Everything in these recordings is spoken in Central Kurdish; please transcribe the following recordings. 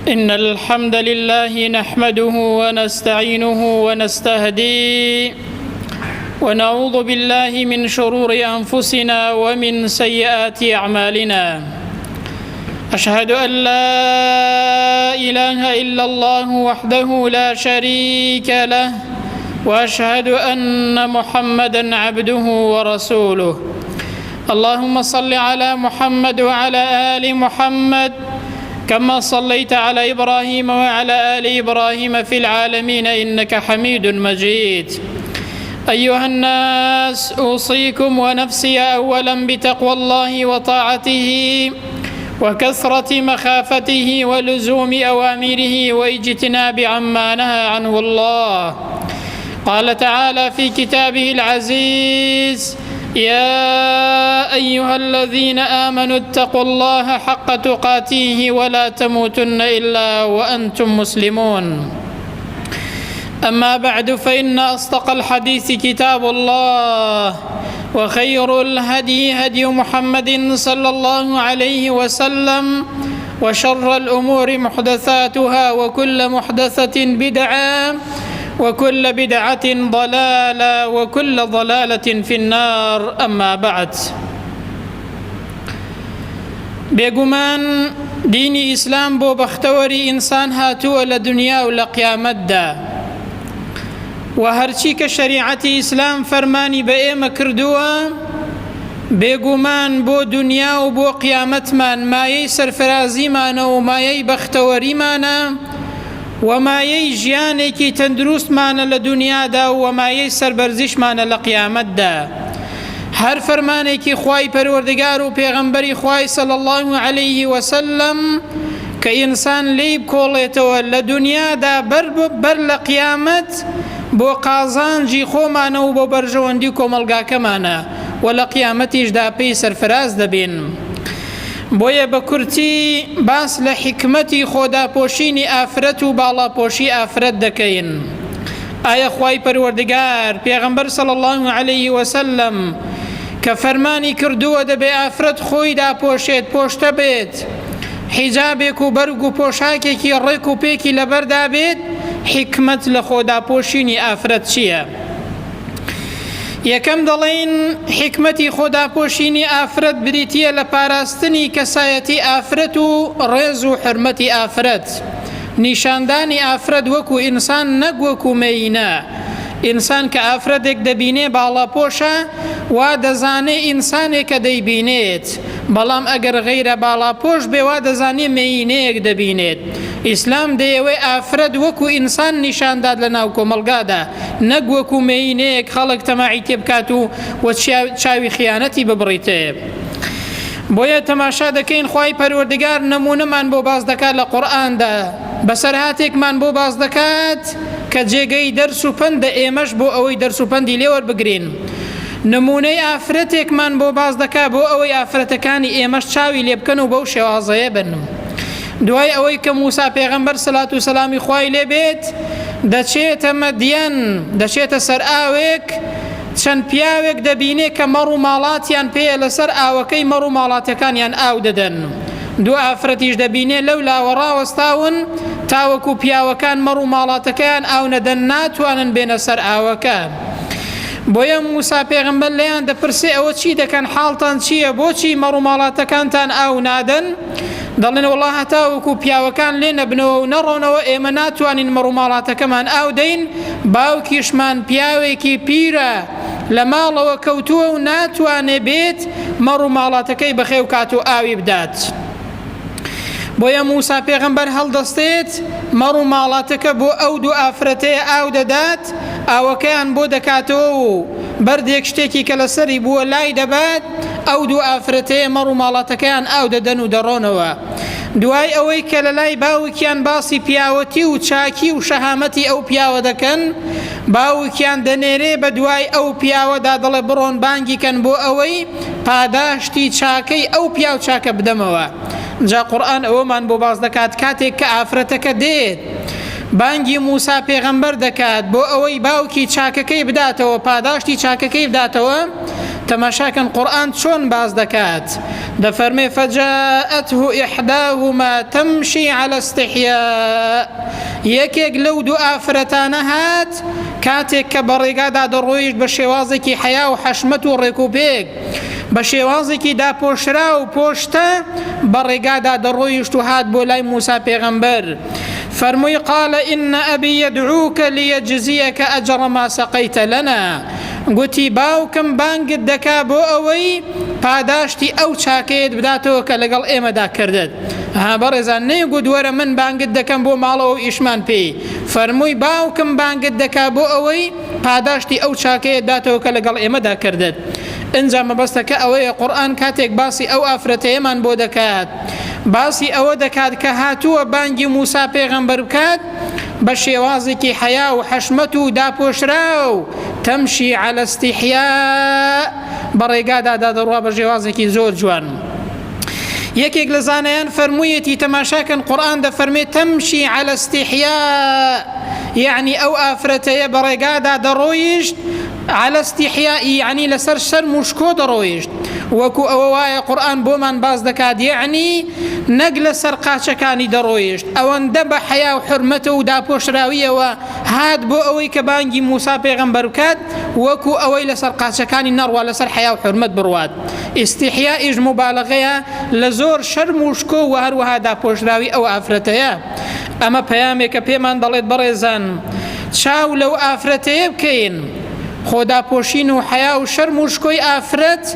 إن الحمد لله نحمده ونستعينه ونستهديه ونعوذ بالله من شرور أنفسنا ومن سيئات أعمالنا أشهد أن لا إله إلا الله وحده لا شريك له وأشهد أن محمدًا عبده ورسوله اللهم صل على محمد وعلى آل محمد كما صليت على إبراهيم وعلى آل إبراهيم في العالمين إنك حميد مجيد أيها الناس أوصيكم ونفسي أولا بتقوى الله وطاعته وكثرة مخافته ولزوم أوامره واجتناب عما نهى عنه الله قال تعالى في كتابه العزيز يا أيها الذين آمنوا اتقوا الله حق تقاته ولا تموتن إلا وأنتم مسلمون أما بعد فإن أصدق الحديث كتاب الله وخير الهدي هدي محمد صلى الله عليه وسلم وشر الأمور محدثاتها وكل محدثة بدعة وكل بدعة ضلالة وكل ضلالة في النار أما بعد بيقومان ديني إسلام بو بختوري إنسان هاتو لدنيا ولقيامت دا وهرچی که شریعتی اسلام فرمانی به ئێمە کردووە بێگومان بۆ دنیا و بۆ قیامەتمان مایەی سەرفرازیمانە و مایەی بەختەوەریمانە و مایەی ژیانێکی تەندروستمانە لە دنیادا و مایەی سەربەرزیشمانە لە قیامەتدا هەر فەرمانێکی خوای پەروەردگار و پێغەمبەری خوای صلی الله علیه وسلم کە ئینسان لێی بکۆڵێتەوە لە دنیادا بەر لە قیامەت بۆ قازانجی خۆمانە و بۆ بەرژەوەندی کۆمەلگاکەمانە و لە قیامەتیشدا پێی سەرفراز دەبین بۆیە بە کورتی باس لە حکمەتی خۆداپۆشینی ئافرەت و باڵاپۆشی ئافرەت دەکەین ئایا خوای پەروەردگار پێغەمبەر صلی الله علیه وسلم کە فەرمانی کردووە دەبێ ئافرەت خۆی داپۆشێت پۆشتە بێت حیجابێک و بەرگ و پۆشاکێکی ڕێک و پێکی لەبەردا بێت حکمت لە خۆداپۆشینی ئافرەت چییە؟ یەکەم دەڵێن حکمەتی خۆداپۆشینی ئافرەت بریتیە لە پاراستنی کەسایەتی ئافرەت و ڕێز و حرمەتی ئافرەت نیشاندانی ئافرەت وەکو ئینسان نەک وەکو مەینە ئینسان کە ئافرەتێک دەبینێ باڵاپۆشە وا دەزانێ ئینسانێکە دەیبینێت بەڵام ئەگەر غەیرە باڵاپۆش بێ وا دەزانێ مەینەیەک دەبینێت ئیسلام دەیەوێ ئافرەت وەکو ئینسان نیشانداد لە ناو کۆمەلگادا نەک وەکو مەینەیەک خەڵک تەماعی تێ بکات و چاوی خیانەتی ببڕیتێ بۆیە تەماشا دەکەین خوای پەروەردگار نمونەمان بۆ باز دەکات لە قورئاندا بەسەرهاتێکمان بۆ باز دەکات کە جێگەی دەرس و پەندە ئێمەش بۆ ئەوەی دەرس و پەندی لێ وەربگرین نمونەی ئافرەتێکمان بۆ باز دەکات بۆ ئەوەی ئافرەتەکانی ئێمەش چاوی لێ بکەن و بەو شێوازەیە بن دوای ئەوەی کە موسا پێغەمبەر سەلات و سەلامی خوای لێ بێت دەچێتە مەدیەن دەچێتە سەر ئاوێک چەند پیاوێک دەبینێ کە مەڕ و ماڵاتیان پێیە لەسەر ئاوەکەی مەڕ و ماڵاتەکانیان ئاو دەدەن دوو ئافرەتیش دەبینێ لەو لاوە ڕاوەستاون تاوەکو پیاوەکان مەڕ و ماڵاتەکەیان ئاو نەدەن ناتوانن بێنە سەر ئاوەکە بۆیە موسا پێغەمبەر لێیان دەپرسێ ئەوە چی دەکەن حاڵتان چییە بۆچی مەڕ و ماڵاتەکانتان ئاو نادەن دەڵێن وەڵڵا هەتاوەکو پیاوەکان لێ نەبنەوە و نەڕۆنەوە ئێمە ناتوانین مەڕ و ماڵاتەکەمان ئاو دەین باوکیشمان پیاوێکی پیرە لە ماڵەوە کەوتووە و ناتوانێ بێت مەڕ و ماڵاتەکەی بەخێو کات و ئاوی بدات بۆیە موسا پێغەمبەر هەڵدەستێت مەڕ و ماڵاتەکە بۆ ئەو دوو ئافرەتەیە ئاو دەدات ئاوەکەیان بۆ دەکاتەوە و بەردێک شتێکی کە لەسەری بووە لای دەبات ئەو دوو ئافرەتەیە مەڕ و ماڵاتەکەیان ئاو دەدەن و دەڕۆنەوە دوای ئەوەی کە لە لای باوکیان باسی پیاوەتی و چاکی و شەهامەتی ئەو پیاوە دەکەن باوکیان دەنێرێ بە دوای ئەو پیاوەدا دەڵێ بڕۆن بانگی کەن بۆ ئەوەی پاداشتی چاکەی ئەو پیاو چاکە بدەمەوە جا قورئان ئەوەمان بۆ باز دەکات کاتێک کە ئافرەتەکە دێت بانگی موسا پێغەمبەر دەکات بۆ ئەوەی باوکی چاکەکەی بداتەوە پاداشتی چاکەکەی بداتەوە تەماشاکەن قورئان چۆن باز دەکات دەفەرمێ فجاءته إحداهما تمشي على استحياء یەکێک لەو دوو ئافرەتانە هات کاتێک کە بە ڕێگادا دەڕۆیشت بە شێوازێکی حیا و حەشمەت و ڕێکوپێک بە شێوازێکی داپۆشرا و پۆشتە بە ڕێگادا دەڕۆیشت و هات بۆ لای موسا پێغەمبەر فەرمووی قال إن أبي يدعوك ليجزيك أجر ما سقيت لنا گوتی باوکم بانگت دەکا بۆ ئەوەی پاداشتی ئەو چاکەیەت بداتەوە کە لەگەڵ ئێمەدا کردت. بەڕێزان نەیگوت وەرە من بانگت دەکەم بۆ ماڵەوە ئیشمان پێی، فەرمووی باوکم بانگت دەکا بۆ ئەوەی پاداشتی ئەو چاکەیەت داتەوە کە لەگەڵ ئێمەدا کردت. ئینجا مەبەستەکە ئەوەیە قورئان کاتێک باسی ئەو ئافرەتەیەمان بۆ دەکات، باسی ئەوە دەکات کە هاتووە بانگی موسا پێغەمبەر بکات بە شێوازێکی حیا و حەشمەت و داپۆشرا و تەمشی على استحیاء بە ڕێگادا دادەڕوا بە شێوازێکی زۆر جوان. یەکێک لە زانایان فەرموویەتی تەماشاکەن قورئان دەفەرمێت تەمشی على استحیاء یعنی ئەو ئافرەتەیە بە ڕێگادا دەڕۆیشت على استحياء يعني لسر شر مشكو درويشت وكو أوايا قرآن بومان باز دكاد يعني نقل سر قاشكاني درويشت أو اندب حياة وحرمته ودابوش راوية وهاد بو أوي كبانجي موسى بيغمبر كاد وكو أوي لسر قاشكاني النار ولا سر حياة وحرمت برواد استحياء إج مبالغية لزور شر مشكو وهروها دابوش راوي أو أفرتيا أما بيامك بيمان دلت بريزان شاو لو أفرتيا بكين خۆدا پۆشین و حیا و شەرم و شکۆی ئافرەت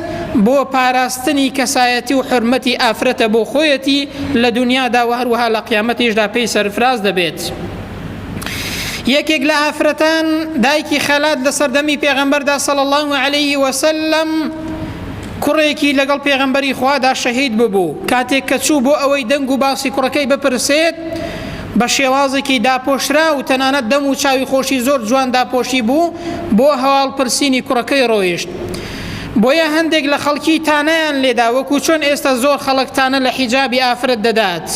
بۆ پاراستنی کەسایەتی و حرمەتی ئافرەتە بۆ خۆیەتی لە دنیادا و هەروەها لە قیامەتیشدا پێی سەرفراز دەبێت. یەکێک لە ئافرەتان دایکی خەلات لە سەردەمی پێغەمبەردا صلی الله عليه وسلم کوڕێکی لەگەڵ پێغەمبەری خوادا شەهید ببوو. کاتێک کە چوو بۆ ئەوەی دەنگ و باسی کوڕەکەی بپرسێت بە شێوازێکی داپۆشرا و تەنانەت دەم و چاوی خۆشی زۆر جوان داپۆشی بوو بۆ هەواڵپرسینی کوڕەکەی ڕۆیشت. بۆیە هەندێک لە خەڵکی تانەیان لێدا وەکو چۆن ئێستا زۆر خەڵک تانە لە حیجابی ئافرەت دەدات،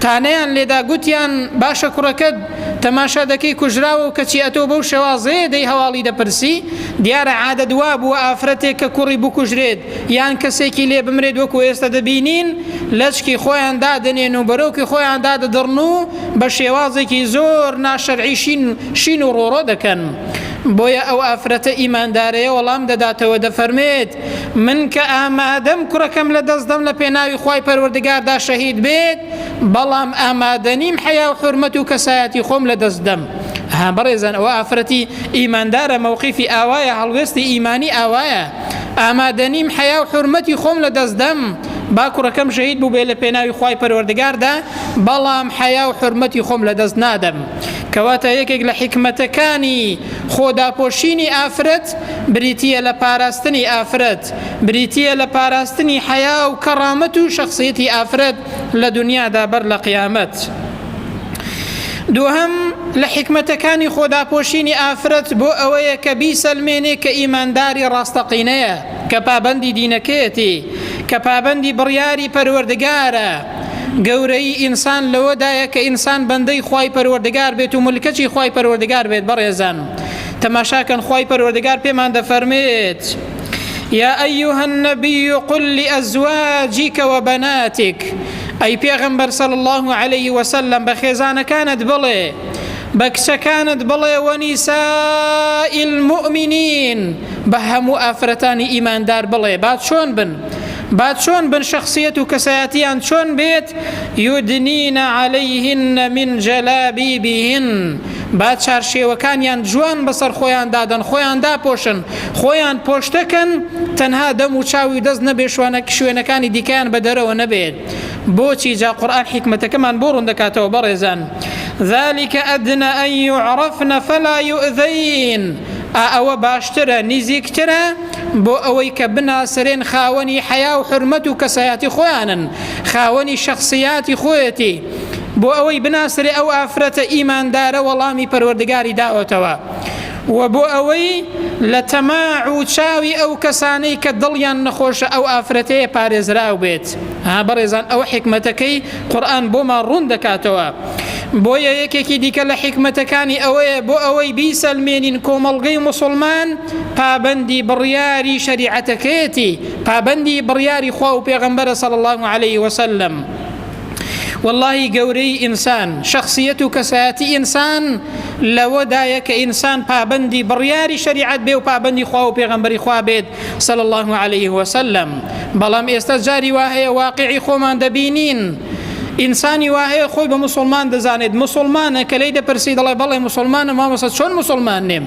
تانەیان لێدا گوتیان باشە کوڕەکەت تەماشا دەکەی کوژراوە و کەچی ئەتۆ بەو شێوازەیە دەی هەواڵی دەپرسی، دیارە عادە دوا بووە ئافرەتێک کە کوڕی بکوژرێت یان کەسێکی لێ بمرێت وەکو ئێستا دەبینین لەچکی خۆیان دادنێن و بەرەوکی خۆیان دادەدڕن و بە شێوازێکی زۆر ناشەرعی شین و ڕۆڕۆ دەکەن. بۆیە ئەو ئافرەتە ئیماندارەیە وەڵام دەداتەوە دەفەرمێت من کە ئامادەم کوڕەکەم لە دەستدەم لە پێناوی خوای پەروەردگاردا شەهید بێت، بەڵام ئامادە نیم حیا و حورمەت و کەسایەتی خۆم لە دەستدەم. بەڕێزان ئەوە ئافرەتی ئیماندارە مەوقیفی ئاوایە، هەڵوێستی ئیمانی ئاوایە، ئامادە نیم حیا و حورمەتی خۆم لە دەستدەم با کوڕەکەم شەهید بوو بێ لە پێناوی خوای پەروەردگاردا، بەڵام حیا و حورمەتی خۆم لە دەست نادەم. کەواتە یەکێک لە حکمەتەکانی خۆداپۆشینی ئافرەت بریتیە لە پاراستنی ئافرەت، بریتیە لە پاراستنی حیا و کەڕامەت و شەخسیەتی ئافرەت لە دنیادا بەر لە قیامەت. دووهەم لە حکمەتەکانی خۆداپۆشینی ئافرەت بۆ ئەوەیە کە بیسەلمێنێ کە ئیمانداری ڕاستەقینەیە، کە پابەندی دینەکەیەتی، کە پابەندی بڕیاری پەروەردگارە. گەورەی ئینسان لەوەدایە کە ئینسان بەندەی خوای پەروەردگار بێت و ملکەتی خوای پەروەردگار بێت. بەڕێزان تەماشاکەن خوای پەروەردگار پێمان دەفەرمێت یا ئەیوهە النەبی قل لأزواجك وبناتك، ئەی پێغەمبەر صلی الله عليه وسلم بە خێزانەکانت بڵێ، بە کچەکانت بڵێ وەنیساء المؤمنین، بە هەموو ئافرەتانی ئیماندار بڵێ با چۆن بن، با چۆن بن، شخصیت و کەسایەتیان چۆن بێت، یودنین عەلەیهن من جەلابیبیهن، با چارشێوەکانیان جوان بەسەر خۆیان دادەن، خۆیان داپۆشن، خۆیان پۆشتەکەن، تەنها دەم و چاوی دەست نەبێ، شوێنەکانی دیکەیان بە دەرەوە نەبێت. بۆچی؟ جا قورئان حکمەتەکەمان بۆ ڕوون دەکاتەوە. بەڕێزان ذلك أدنى أن يعرفن فلا يؤذين، ئەوە باشترە، نزیکترە بۆ ئەوەی کە بناسرێن خاوەنی حیا و حرمەت و کەسایەتی خۆیانن، خاوەنی شخصیاتی خۆیەتی، بۆ ئەوەی بناسرێ ئەو ئافرەتە ئیماندارە وەڵامی پەروەردگاری داوەتەوە، و بۆ ئەوەی لە تەماع و چاوی ئەو کەسانەی کە دڵیان نەخۆشە ئەو ئافرەتەیە پارێزراو بێت. بەڕێزان ئەوە حکمەتەکەی قورئان بۆمان ڕوون دەکاتەوە. بۆیە یەکێکی دیکە لە حکمەتەکانی ئەوەیە بۆ ئەوەی بیسەلمێنین کۆمەڵگەی مسلمان پابەندی بڕیاری شەریعەتەکەیەتی، پابەندی بڕیاری خوا و پێغەمبەرە صلی الله عليه وسلم. والله گەورەی ئینسان، شخصیەت و کەسایەتی ئینسان لەوەدایە کە ئینسان پابەندی بڕیاری شەریعەت بێ و پابەندی خوا و پێغەمبەری خوا بێت صلی الله عليه وسلم. بەڵام ئێستا جاری وا هەیە واقعی خۆمان دەبینین، ئینسانی وا هەیە خۆی بە مسلمان دەزانێت، مسلمانە کە لەی دەپرسی دەڵێ بەڵێ مسلمانە، مامۆستا چۆن مسلمان نێم؟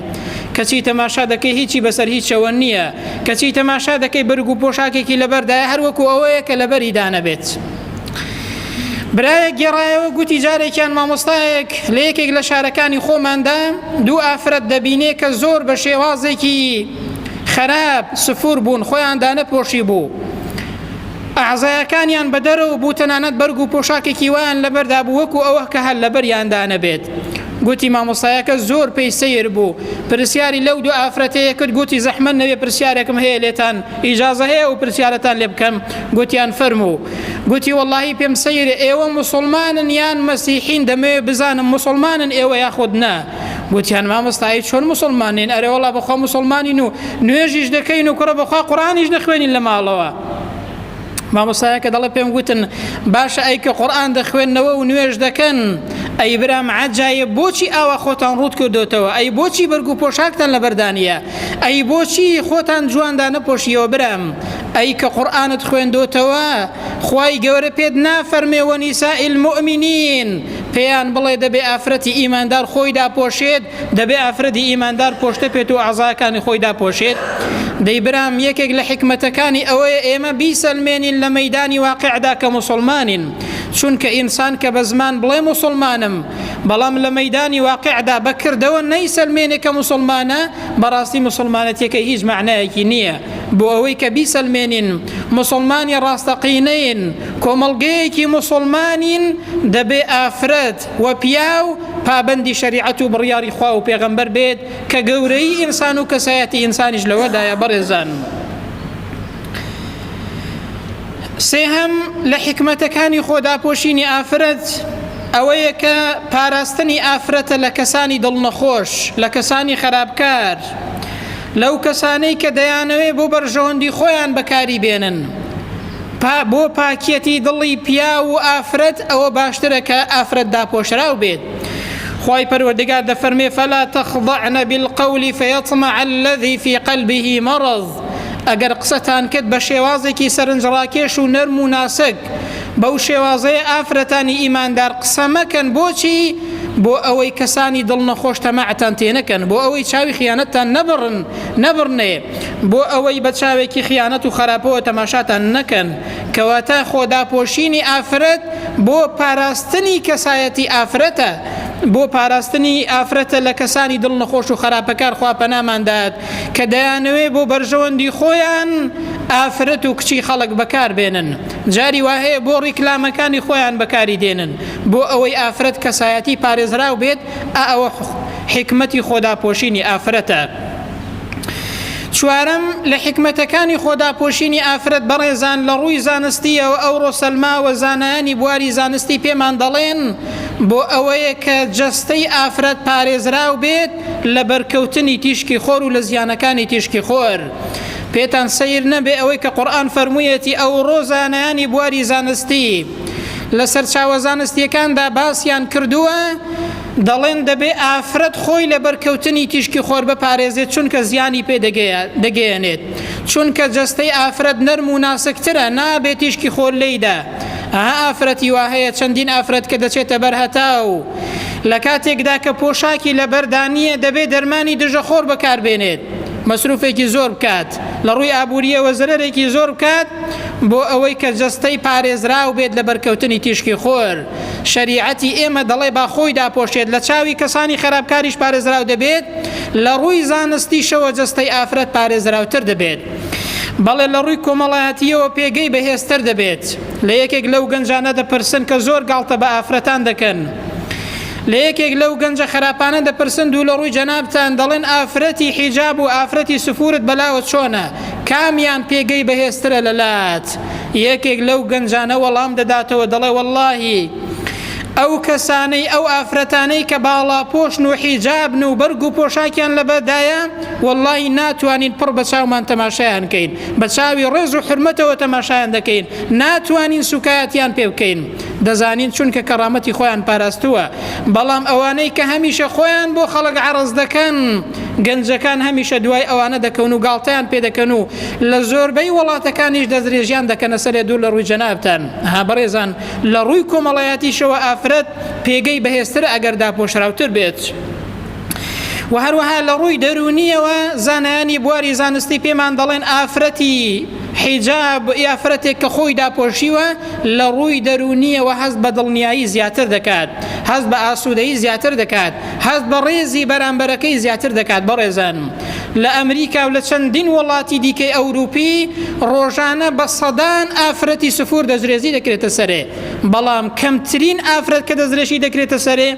کەچی تەماشا دەکەی هیچی بەسەر هیچەوە نییە، کەچی تەماشا دەکەی بەرگ و پۆشاکێکی لەبەردایە هەروەکو ئەوەیە کە لەبەری دانەبێت. برایەک گێڕایەوە گوتی جارێکیان مامۆستایەک لە یەکێک لە شارەکانی خۆماندا دوو ئافرەت دەبینێ کە زۆر بە شێوازێکی خراپ سفور بوون، خۆیان دانەپۆشی بوو، ئەعزایەکانیان بە دەرەوە بوو، تەنانەت بەرگ و پۆشاکێکی وایان لەبەردا بوو وەکو ئەوە کە هەر لەبەریاندا نەبێت. گوتی مامۆستایەکە زۆر پێی سەیر بوو، پرسیاری لەو دوو ئافرەتەیە کرد، گوتی زەحمەت نەبێ پرسیارێکم هەیە لێتان ئیجازە هەیە و پرسیارەتان لێ بکەم؟ گوتیان فەرموو. گوتی وەڵڵاهی پێم سەیرە ئێوە مسلمانن یان مەسیحین؟ دەمەوێت بزانم مسلمانن ئێوە یاخود نا؟ گوتیان مامۆستایی چۆن مسلمانین؟ ئەرێ وەڵڵا بەخوا مسلمانین و نوێژیش دەکەین و کوڕە بەخوا قورئانیش دەخوێنین لە ماڵەوە. مامۆستایەکە دەڵێ پێم گوتن باشە ئەی کە قورئان دەخوێننەوە و نوێژ دەکەن، ئەی برام عەجایب بۆچی ئاوا خۆتان ڕوود کردوتەوە؟ ئەی بۆچی بەرگ و پۆشاکتان لەبەردانیە؟ ئەی بۆچی خۆتان جواندا نەپۆشیەوە برام؟ ئەی کە قورئانت خوێندوتەوە خوای گەورە پێت نافەرمێ وەنیسائی المؤمنین، پێیان بڵێ دەبێ ئافرەتی ئیماندار خۆی داپۆشێت، دەبێ ئافرەتی ئیماندار پۆشتە پێت و ئەعزاکانی خۆی داپۆشێت. دەی برام یەکێک لە حکمەتەکانی ئەوەیە ئێمە بیسەلمێنین لە مەیدانی واقعدا کە مسلمانین، چونکە ئینسان کە بە زمان بڵێ مسلمانم بەڵام لە مەیدانی واقعدا بەکردەوە نەیسەلمێنێ کە مسلمانە، بەڕاستی مسلمانەتیەکەی هیچ معنایەکی نییە. بۆ ئەوەی کە بیسەلمێنین مسلمانی ڕاستەقینەین، کۆمەڵگەیەکی مسلمانین، دەبێ ئافرەت و پیاو پابەندی شەریعەت و بڕیاری خوا و پێغەمبەر بێت کە گەورەی ئینسان و کەسایەتی ئینسانیش لەوەدایە. بەڕێزان، سێهەم لە حکمەتەکانی خۆداپۆشینی ئافرەت ئەوەیە کە پاراستنی ئافرەتە لە کەسانی دڵنەخۆش، لە کەسانی خراپکار، لەو کەسانەی کە دەیانەوێ بۆ بەرژەوەندی خۆیان بەکاری بێنن. بۆ پاکیەتی دڵی پیا و ئافرەت ئەوە باشترە کە ئافرەت داپۆشراو بێت. خوای پەروەردگار دەفەرمێ فەلا تەخضەعن بالقەول فیطمع الذی فی قەلبه مەرض. ئەگەر قسەتان کرد بە شێوازێکی سەرنجڕاکێش و نەرم و ناسک، بەو شێوازەیە ئافرەتانی ئیماندار قسە مەکەن. بۆچی؟ بۆ ئەوەی کەسانی دڵنەخۆش تەماعتان تێ نەکەن، بۆ ئەوەی چاوی خیانەتتان نەبڕنێ، بۆ ئەوەی بە چاوێکی خیانەت و خراپەوە تەماشاتان نەکەن. کەواتە خۆداپۆشینی ئافرەت بۆ پاراستنی کەسایەتی ئافرەتە، بۆ پاراستنی ئافرەتە لە کەسانی دڵنەخۆش و خراپەکار. خوا پەناماندات کە دەیانەوێ بۆ بەرژەوەندی خۆیان ئافرەت و کچی خەڵک بەکار بێنن، جاری وهەیە بۆ ڕیکلامەکانی خۆیان بەکاری دێنن، بۆ ئەوەی ئافرەت کەسایەتی پارێزراو بێت. ئەوە حکمەتی خۆداپۆشینی ئافرەتە. چوارەم لە حکمەتەکانی خۆداپۆشینی ئافرەت بەڕێزان لە ڕووی زانستیەوە ئەوڕۆ سەلماوە زانایانی بواری زانستی پێمان دەڵێن بۆ ئەوەیە کە جەستەی ئافرەت پارێزراو بێت لە بەرکەوتنی تیشکی خۆر و لە زیانەکانی تیشکی خۆر. پێتان سەیر نەبێ ئەوەی کە قورئان فەرموویەتی ئەوڕۆ زانایانی بواری زانستی لە سەرچاوە زانستیەکاندا باسییان کردووە، دەڵێن دەبێ ئافرەت خۆی لە بەرکەوتنی تیشکی خۆر بپارێزێت، چونکە زیانی پێ دەگەیەنێت، چونکە جەستەی ئافرەت نەرم و ناسکترە، نابێت تیشکی خۆر لێیدا. ئافرەتی وا هەیە چەندین ئافرەت کە دەچێتە بەرهەتاو لە کاتێکدا کە پۆشاکی لە بەردانیە دەبێت دەرمانی دژەخۆر بەکاربێنێت، مەسروفێکی زۆر بکات، لە ڕووی ئابووریەوە زەرەرێکی زۆر بکات بۆ ئەوەی کە جەستەی پارێزراو بێت لە بەرکەوتنی تیشکی خۆر. شەریعەتی ئێمە دەڵێ با خۆی داپۆشێت، لە چاوی کەسانی خراپکاریش پارێزراو دەبێت، لە ڕووی زانستیشەوە جەستەی ئافرەت پارێزراوتر دەبێت. بەڵێ لە ڕووی کۆمەڵایەتیەوە پێگەی بەهێزتر دەبێت. لە یەکێک لەو گەنجانە دەپرسن کە زۆر گاڵتە بە ئافرەتان دەکەن، لە یەکێک لەو گەنجە خراپانە دەپرسن دوو لە ڕووی جەنابتان دەڵێن ئافرەتی حیجاب و ئافرەتی سفورت بەلاوە چۆنە، کامیان پێگەی بەهێزترە لەلات؟ یەکێک لەو گەنجانە وەڵام دەداتەوە دەڵێ وەڵڵاهی ئەو کەسانەی ئەو ئافرەتانەی کە باڵا پۆشن و حیجابن و بەرگ و پۆشاکیان لەبەردایە وەڵڵاهی ناتوانین پڕ بە چاومان تەماشایان بکەین، بە چاوی ڕێز و حرمەتەوە تەماشایان دەکەین، ناتوانین سوکایەتیان پێ بکەین. دەزانین چونکە کەڕامەتی خۆیان پاراستووە. بەڵام ئەوانەی کە هەمیشە خۆیان بۆ خەڵک عەرز دەکەن، گەنجەکان هەمیشە دوای ئەوانە دەکەون و گاڵتەیان پێ دەکەن و لە زۆربەی وڵاتەکانیش دەستدرێژیان دەکەنە سەرێ دوور لە ڕووی جەنابتان. ها بەڕێزان، لە ڕووی کۆمەڵایەتیشەوە ئافرەت پێگەی بەهێزتر ئەگەر داپۆشراوتر بێت. و هەروەها لە ڕووی دەرونیەوە زانایانی بواری زانستی پێمان دەڵێن ئافرەتی حیجاب ئافرەتێک کە خۆی داپۆشیوە لە ڕووی دەرونیەوە هەست بە دڵنیایی زیاتر دەکات، هەست بە ئاسوودەیی زیاتر دەکات، هەست بە ڕێزی بەرامبەرەکەی زیاتر دەکات. بەڕێزان، لە ئەمریکا و لە چەندین وڵاتی دیکەی ئەوروپی ڕۆژانە بە سەدان ئافرەتی سفور دەستدرێژی دەکرێتە سەرێ، بەڵام کەمترین ئافرەت کە دەستدرێژی دەکرێتە سەرێ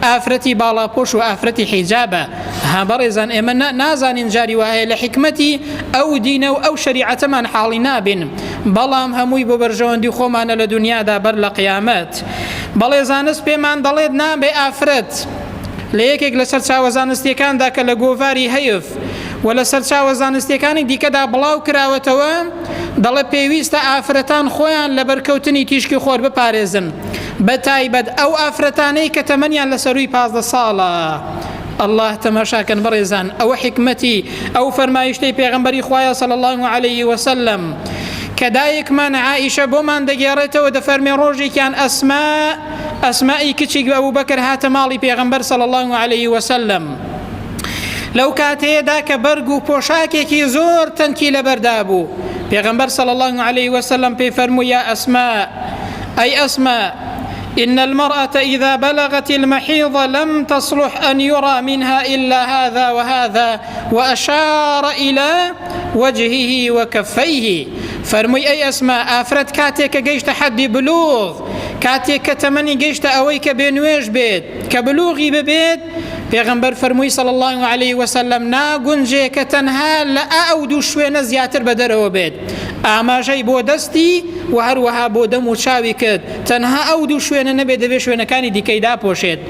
ئافرەتی باڵاپۆش و ئافرەتی حیجابە. ها بەڕێزان، ئێمە نازانین جاری وایە لە حکمەتی ئەو دینە و ئەو شەریعەتەمان حاڵی نابین، بەڵام هەمووی بۆ بەرژەوەندی خۆمانە لە دنیادا بەر لە قیامەت. بەڵێ زانست پێمان دەڵێت نابێ ئافرەت لە یەکێک لە سەرچاوە زانستیەکاندا کە لە گۆڤاری هەیف و لە سەرچاوە زانستیەکانی دیکەدا بڵاو کراوەتەوە، دەڵێ پێویستە ئافرەتان خۆیان لە بەرکەوتنی تیشکی خۆر بپارێزن، بە تایبەت ئەو ئافرەتانەی کە تەمەنیان لە سەرووی 15 ساڵە. الله تەماشاکەن بەڕێزان، ئەوە حکمەتی ئەو فەرمایشتەی پێغەمبەری خوایە صلی الله عليه وسلم کە دایکمان عائیشە بۆمان دەگێڕێتەوە، دەفەرمێ ڕۆژێکیان ئەسمائی کچی ئەبوبەکر هاتە ماڵی پێغەمبەر صلی الله عليه وسلم. لەو کاتەیەدا کە بەرگ و پۆشاکێکی زۆر تەنکی لەبەردا بوو، پێغەمبەر صلی الله عليه وسلم پێی فەرمووی: یا ئەسماء، ئەی ئەسماء، إن المرأة إذا بلغت المحيض لم تصلح أن يرى منها إلا هذا وهذا، وأشار إلى وجهه وكفيه. فرمي أي أسماء، آفرت كاتك جيشت حد بلوغ، كاتك كتمني جيشت أويك بينويش بيت كبلوغي ببيت. پیغمبر فرمووی صلی الله علیه وسلم ناگونجێ کە تەنها لە ئەو دوو شوێنە زیاتر بەدەرەوە بێت، ئاماژەی بۆ دەستی و هەروەها بۆ دەم و چاوی کرد، تەنها ئەو دوو شوێنە نەبێت، دەبێت شوێنەکانی دیکەی داپۆشێت.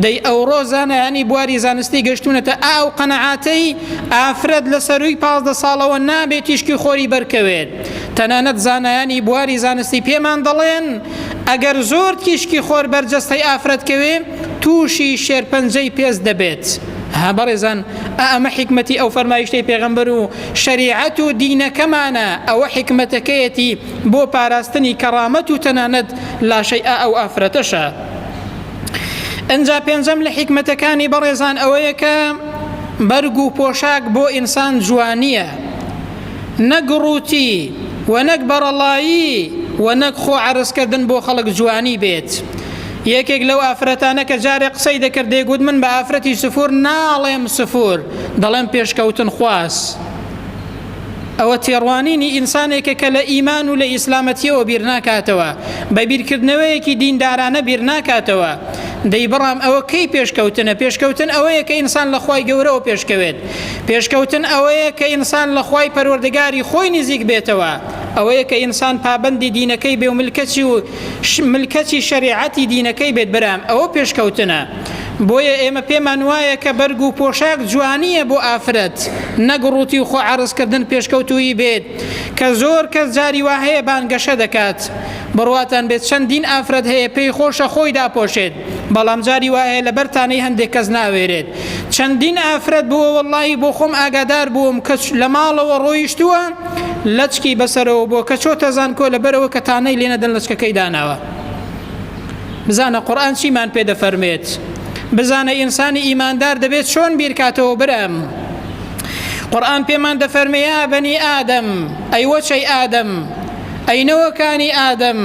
دەی ئەوڕۆ زانایانی بواری زانستی گەشتونەتە ئاو قەنەعاتەی ئافرەت لە سەرووی 15 ساڵەوە نابێت تیشکی خۆری بەرکەوێت. تەنانەت زانایانی بواری زانستی پێمان دەڵێن ئەگەر زۆر تیشکی خۆر بەرجەستەی ئافرەت کەوێ تووشی شێرپەنجەی پێز دەبێت. ها بەڕێزان، ئەمە حکمەتی ئەو فەرمایشتەی پێغەمبەر و شەریعەت و دینەکەمانە، ئەوە حکمەتەکەیەتی بۆ پاراستنی کەڕامەت و تەنانەت لاشەی ئەو ئافرەتەشە. ئەنجا پێنجەم لە حکمەتەکانی بەڕێزان ئەوەیە کە بەرگ و پۆشاک بۆ ئینسان جوانیە، نەک ڕووتی و نەک بەرەڵایی و نەک خۆ عەرزکردن بۆ خەڵک جوانی بێت. یەکێک لەو ئافرەتانە کە جارێک قسەی دەکرد دەیگوت من بە ئافرەتی سفور ناڵێم سفور، دەڵێم پێشکەوتن خواست. ئەوە تێڕوانینی ئینسانێکە کە لە ئیمان و لە ئیسلامەتیەوە بیر ناکاتەوە، بە بیرکردنەوەیەکی دیندارانە بیر ناکاتەوە. دەی بەڕام ئەوە کەی پێشکەوتنە؟ پێشکەوتن ئەوەیە کە ئینسان لە خوای گەورەوە پێشکەوێت، پێشکەوتن ئەوەیە کە ئینسان لە خوای پەروەردگاری خۆی نزیک بێتەوە، ئەوەیە کە ئینسان پابەندی دینەکەی بێ و ملکەتی شەریعەتی دینەکەی بێت برام، ئەوە پێشکەوتنە. بۆیە ئێمە پێمان وایە کە بەرگ و پۆشاک جوانیە بۆ ئافرەت، نەک ڕووتی و خۆ عەرزکردن پێشکەوتووی بێت کە زۆر کەس جاری وا هەیە بانگەشە دەکات. بڕواتان بێت چەندین ئافرەت هەیە پێی خۆشە خۆی داپۆشێت، بەڵام جاری وا هەیە لەبەرتانەی هەندێک کەس ناوێرێت. چەندین ئافرەت بووە وەڵڵاهی بۆ خۆم ئاگادار بووم کە لە ماڵەوە ڕۆیشتووە لەچکی بەسەرەوە بۆ کە چۆتە زانکۆ لەبەرەوە کە تانەی لێنەدەن لەچکەکەی داناوە. بزانە قورئان چیمان پێ دەفەرمێت، بزانە ئینسانی ئیماندار دەبێت چۆن بیرکاتەوە برام. قورئان پێمان دەفەرمێ یا بەنی ئادەم، ئەی وەچەی ئادەم، ئەینەوەکانی ئادەم،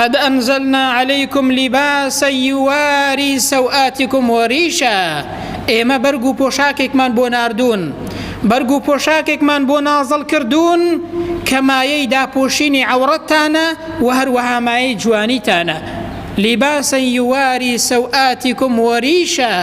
قد أنزلنا عليكم لباسا يواري سوآتكم وريشا. ئێمە بەرگ و پۆشاکێکمان بۆ ناردوون، بەرگ و پۆشاکێکمان بۆ نازڵ کردوون کە مایەی داپۆشینی عەورەتتانە و هەروەها مایەی جوانیتانە. لباسا يواري سوآتكم وريشا،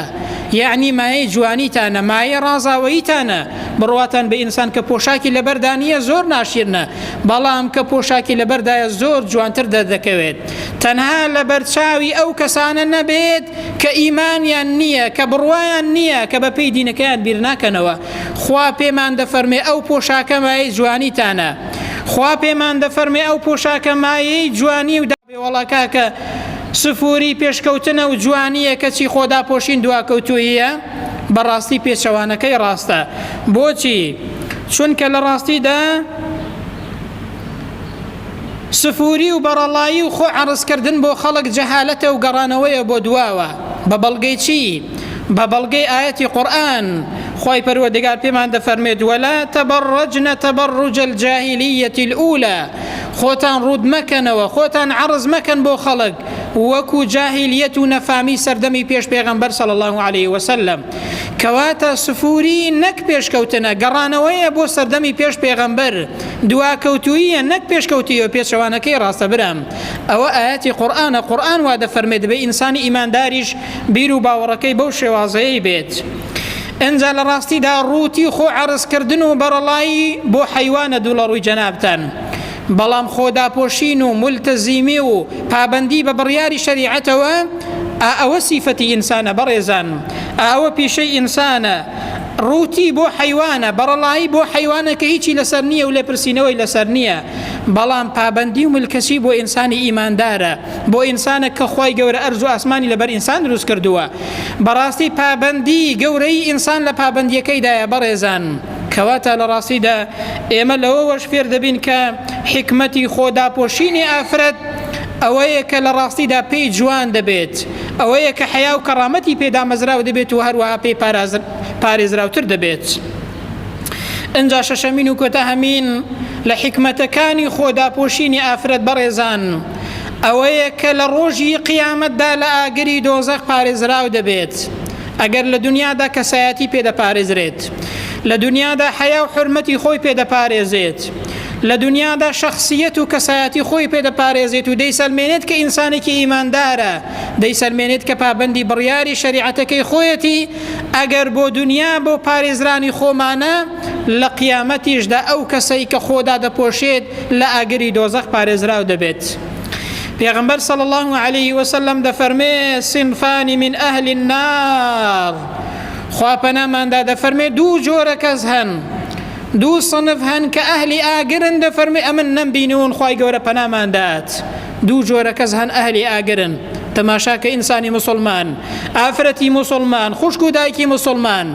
یعنی مایەی جوانیتانە، مایەی ڕازاوەییتانە، بڕواتان بە ئینسان کە پۆشاکی لەبەردانیە زۆر ناشیرنە، بەڵام کە پۆشاکی لەبەردایە زۆر جوانتر دەردەکەوێت. تەنها لە بەرچاوی ئەو کەسانە نەبێت کە ئیمانیان نییە، کە بڕوایان نییە، کە بە پێی دینەکەیان بیر ناکەنەوە. خوا پێمان دەفەرمێ ئەو پۆشاکە مایەی جوانیتانە، خوا پێمان دەفەرمێ ئەو پۆشاکە مایەی جوانی و دابێ وەڵا کاکە سفوری پێشکەوتنە و جوانیە کەچی خۆدا پۆشین دواکەوتویە، بەڕاستی پێچەوانەکەی ڕاستە. بۆچی؟ چونکە لە ڕاستیدا سفوری و بەڕەڵایی و خۆ عەرزکردن بۆ خەڵک جەهالەتە و گەڕانەوەیە بۆ دواوە. بە بەڵگەی چی؟ بە بەڵگەی ئاەتی قورئان. خوای پەروەردگار پێمان دەفەرمێت وەلا تەبەڕەجنە تەبەڕوجە الجاهیلیەتی الئولا، خۆتان ڕوود مەکەنەوە، خۆتان عەرز مەکەن بۆ خەڵک وەکو جاهیلیەت و نەفامی سەردەمی پێش پێغەمبەر صلی الله علیه وسلم. کەواتە سفوری نەک پێشکەوتنە، گەڕانەوەیە بۆ سەردەمی پێش پێغەمبەر، دواکەوتویە نەک پێشکەوتیە و پێچەوانەکەی ڕاستە برام. ئەوە ئاەتی قورئانە. قورئان وا دەفەرمێت بە ئینسانی ئیمانداریش بیر و باوەڕەکەی بەو شێوازەیەی بێت. ئەنجا لە ڕاستیدا ڕووتی خۆ عەرزکردن و بەڕەڵایی بۆ حەیوانە دوو لە ڕووی جەنابتان، بەڵام خۆداپۆشین و مولتەزیمی و پابەندی بە بڕیاری شەریعەتەوە ئەوە سیفەتی ئینسانە بەڕێزان، ئەوە پیشەی ئینسانە. ڕووتی بۆ حەیوانە، بەڕەڵایی بۆ حەیوانە کە هیچی لەسەر نییە و لێپرسینەوەی لەسەر نییە، بەڵام پابەندی و ملکەچی بۆ ئینسانی ئیماندارە، بۆ ئینسانە کە خوای گەورە ئەرز و ئاسمانی لەبەر ئینسان دروست کردووە. بەڕاستی پابەندی گەورەی ئینسان لە پابەندیەکەیدایە بەڕێزان. کەواتە لە ڕاستیدا ئێمە لەوەوەش فێر دەبین کە حکمەتی خۆداپۆشینی ئافرەت ئەوەیە کە لە ڕاستیدا پێی جوان دەبێت، ئەوەیە کە حیا و کەڕامەتی پێدا مەزراو دەبێت و هەروەها پێی پارێزراوتر دەبێت. ئەنجا شەشەمین و کۆتا هەمین لە حکمەتەکانی خۆداپۆشینی ئافرەت بەڕێزان ئەوەیە کە لە ڕۆژی قیامەتدا لە ئاگری دۆزەخ پارێزراو دەبێت. ئەگەر لە دنیادا کەسایەتی پێدەپارێزرێت، لە دنیادا حیا و حرمەتی خۆی پێدەپارێزێت، لە دنیادا شخصیت و کەسایەتی خۆی پێدەپارێزێت و دەیسەلمێنێت کە ئینسانێکی ئیماندارە، دەیسەلمێنێت کە پابەندی بڕیاری شەریعەتەکەی خۆیەتی. ئەگەر بۆ دنیا بۆ پارێزرانی خۆمانە، لە قیامەتیشدا ئەو کەسەی کە خۆدا دەپۆشێت لە ئاگری دۆزەخ پارێزراو دەبێت. پێغەمبەر صلی الله علیه وسلم دەفەرمێ صنفانی من ئەهل النار، خوا پەناماندا دەفەرمێ دوو جۆرە کەس هەن، دوو صنف هەن کە ئەهلی ئاگرن. دەفەرمێ ئەمن نەمبینون، خوای گەورە پەناماندات. دوو جۆرە کەس هەن ئەهلی ئاگرن. تەماشاکە ئینسانی مسلمان، ئافرەتی مسلمان، خوشک و دایکی مسلمان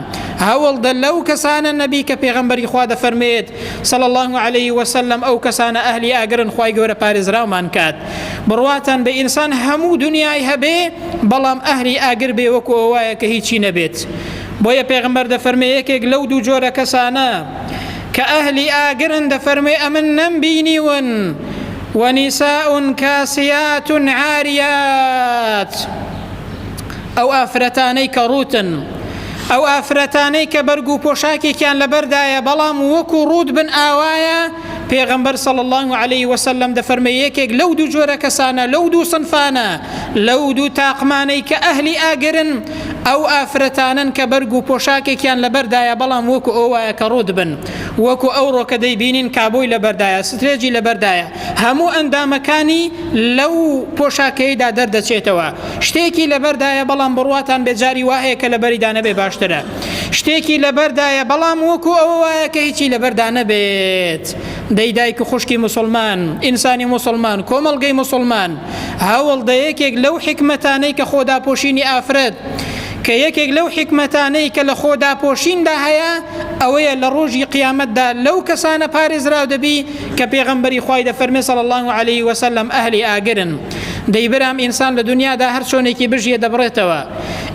هەوڵدە لەو کەسانە نەبی کە پێغەمبەری خوا دەفەرمێت صلی الله علیه وسلم ئەو کەسانە ئەهلی ئاگرن، خوای گەورە پارێزراومان کات. بڕواتان بە ئینسان هەموو دنیای هەبێ، بەڵام ئەهلی ئاگر بێ وەکو ئەوایە کە هیچی نەبێت. بۆیە پێغەمبەر دەفەرمێ یەکێک لەو دوو جۆرە کەسانە کە ئەهلی ئاگرن، دەفەرمێ ئەمن نەمبینیون ونساء كاسيات عاريات، ئەو ئافرەتانەی کە ڕوتن، ئەو ئافرەتانەی کە بەرگ و پۆشاکێکیان لەبەردایە بەڵام وەکو ڕوود بن ئاوایە. پێغەمبەر صلی الله علیه وسلم دەفەرمێ یەکێک لەو دوو جۆرە کەسانە، لەو دوو صنفانە، لەو دوو تاقمانەی کە ئەهلی ئاگرن، ئەو ئافرەتانن کە بەرگ و پۆشاکێکیان لەبەردایە بەڵام وەکو ئەوایە کە ڕوود بن، وەکو ئەو ڕۆکە دەیبینین کابۆی لەبەردایە، سترێجی لەبەردایە، هەموو ئەندامەکانی لەو پۆشاکەیدا دەردەچێتەوە. شتێکی لەبەردایە بەڵام بڕواتان بێجاری وایە کە لەبەریدا نەبێ باشترە، شتێکی لەبەردایە بەڵام وەکو ئەوە وایە کە هیچی لەبەردا نەبێت. دایک و خوشکی مسلمان، ئینسانی مسلمان، کۆمەڵگەی مسلمان هەوڵ دە یەکێک لەو حکمەتانەی کە خۆداپۆشینی ئافرەت، کە یەکێک لەو حکمەتانەی کە لە خۆداپۆشیندا هەیە، ئەوەیە لە ڕۆژی قیامەتدا لەو کەسانە پارێزراو دەبی کە پێغەمبەری خوای دەفەرمێ صلی الله علیه وسلم ئەهلی ئاگرن. دەیبرام ئینسان لە دنیادا هەر چۆنێکی بژیێ دەبڕێتەوە.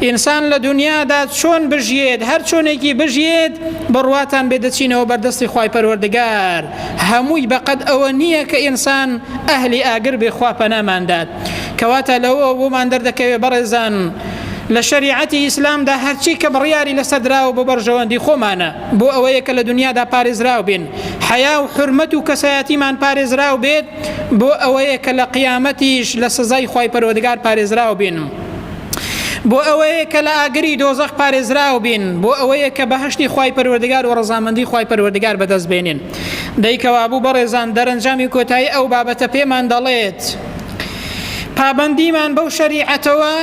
ئینسان لە دنیادا چۆن بژیێت، هەر چۆنێکی بژیێت، بڕواتان بێدەچینەوە بەردەستی خوای پەروەردگار. هەمووی بەقەد ئەوە نییە کە ئینسان ئەهلی ئاگر بێ، خوا پەناماندات. کەواتە لەوە بۆمان دەردەکەوێت بەڕێزان لە شەریعەتی ئیسلامدا هەرچی کە بڕیاری لەسەر دراوە بۆ بەرژەوەندی خۆمانە، بۆ ئەوەیە کە لە دنیادا پارێزراو بین، حیا و حرمەت و کەسایەتیمان پارێزراو بێت، بۆ ئەوەیە کە لە قیامەتیش لە سزای خوای پەروەردگار پارێزراو بین. بۆ ئەوەیە کە لە ئاگری دۆزەخ پارێزراو بین، بۆ ئەوەیە کە بەهشتی خوای پەروەردگار و ڕەزامەندی خوای پەروەردگار بەدەست بێنین. دەیکەوا بوو بەڕێزان دەرەنجامی کۆتایی ئەو بابەتە پێمان دەڵێت پابەندیمان بەو شەریعەتەوە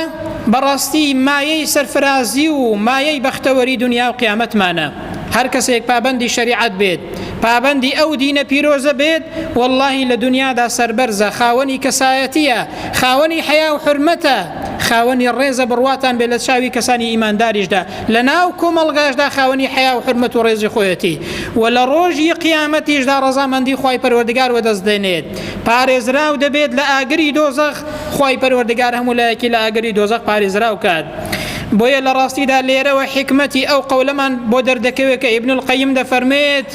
بەڕاستی مایەی سەرفرازی و مایەی بەختەوەری دنیا و قیامەتمانە. هەر کەسێک پابەندی شەریعەت بێت، پابەندی ئەو دینە پیرۆزە بێت، واللهی لە دنیادا سەربەرزە، خاوەنی کەسایەتیە، خاوەنی حیا و حورمەتە، خاوەنی ڕێزە بڕواتان بێت لە چاوی کەسانی ئیمانداریشدا، لە ناو کۆمەڵگاشدا خاوەنی حیا و حورمەت و ڕێزی خۆیەتی، و لە ڕۆژی قیامەتیشدا ڕەزامەندی خوای پەروەردگار وەدەست دێنێت، پارێزراو دەبێت لە ئاگری دۆزەخ، خوای پەروەردگار هەموو لایەکی لە ئاگری دۆزەخ پارێزراو کات. بۆیە لە ڕاستیدا لێرەوە حکمەتی ئەو قەولەمان بۆ دەردەکەوێت کە ئیبن القەیم دەفەرمێت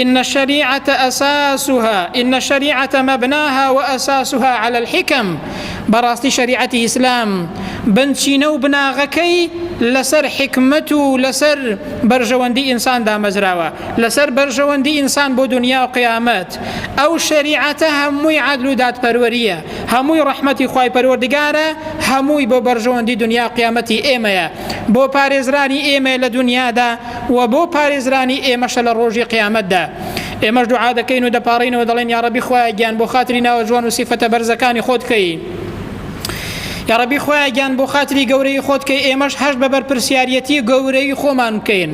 إن الشريعة أساسها إن الشريعة مبناها وأساسها على الحكم. براستي شريعة إسلام بنشينو بناغكي لسر حكمته لسر برجواندي إنسان دا مزراوة لسر برجواندي إنسان بو دنيا وقيامات. أو شريعة هموي عدل دات پرورية، هموي رحمتي خواهي پروردگارة، هموي بو برجواندي دنيا وقيامتي إيميا، بو پارزراني إيميا لدنيا دا وبو پارزراني إيمش للروج قيامت دا. ئێمەش دوعا دەکەین و دەپاڕین و دەڵێن یا ڕەبی خوایە گیان بۆ خاتری ناوە جوان و سیفەتە بەرزەکانی خۆت کەی، یا ڕەبی خوایە گیان بۆ خاتری گەورەی خۆت کەی، ئێمەش هەشت بە بەرپرسیارەتی گەورەی خۆمان بکەین،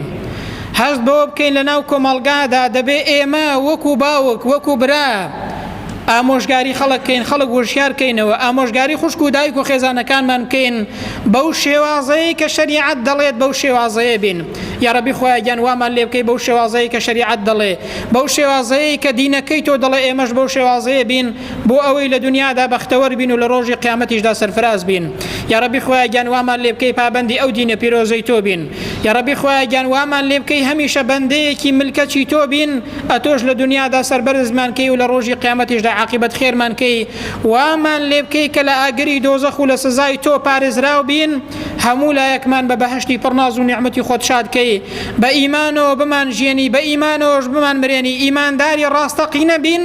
هەشت بەوە بکەین لە ناو کۆمەڵگادا دەبێ ئێمە وەکو باوک وەکو برا ئامۆژگاری خەڵکەین، خەڵک وشیارکەینەوە، ئامۆژگاری خوشک و دایک و خێزانەکانمان بکەین بەو شێوازەیە کە شەریعەت دەڵێت بەو شێوازەیە بین. یا ڕەبی خوایە گیان وامان لێ بکەی بەو شێوازەیە کە شەریعەت دەڵێ، بەو شێوازەیە کە دینەکەی تۆ دەڵێ، ئێمەش بەو شێوازەیە بین بۆ ئەوەی لە دنیادا بەختەوەر بین و لە ڕۆژی قیامەتیشدا سەرفراز بین. یا ڕەبی خوایە گیان وامان لێ بکەی پابەندی ئەو دینە پیرۆزەی تۆ بین. یا ڕەبی خوایە گیان وامان لێ بکەی هەمیشە بەندەیەکی ملکەتی تۆ بین، ئەتۆش لە دنیادا سەربەرزمان کەی و لە ڕۆژی قیامەتیشدا عاقبەت خێرمان کەی. وامان لێ بکەی کە لە ئاگری دۆزەخ و لە سزای تۆ پارێزراو بین، هەموو لایەکمان بە بەهشتی پڕناز و نیعمەتی خۆت شاد کەی، بە ئیمانەوە بمان ژیێنی، بە ئیمانەوەش بمان مرێنی، ئیمانداری ڕاستەقینە بین،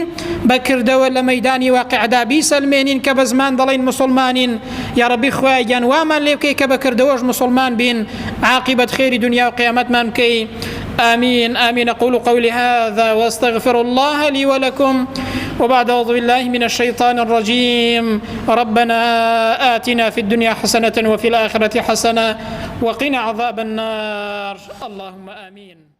بەکردەوە لە مەیدانی واقعدا بیسەلمێنین کە بە زمان دەڵێن مسلمانین. یا ڕەبی خوایە گیان وامان لێ بکەی کە بەکردەوەش مسلمان بین، عاقبەت خێری دنیا و قیامەتمان بکەی. آمين آمين. أقول قولي هذا واستغفر الله لي ولكم، وبعد أعوذ بالله من الشيطان الرجيم. ربنا آتنا في الدنيا حسنة وفي الآخرة حسنة وقنا عذاب النار. اللهم آمين.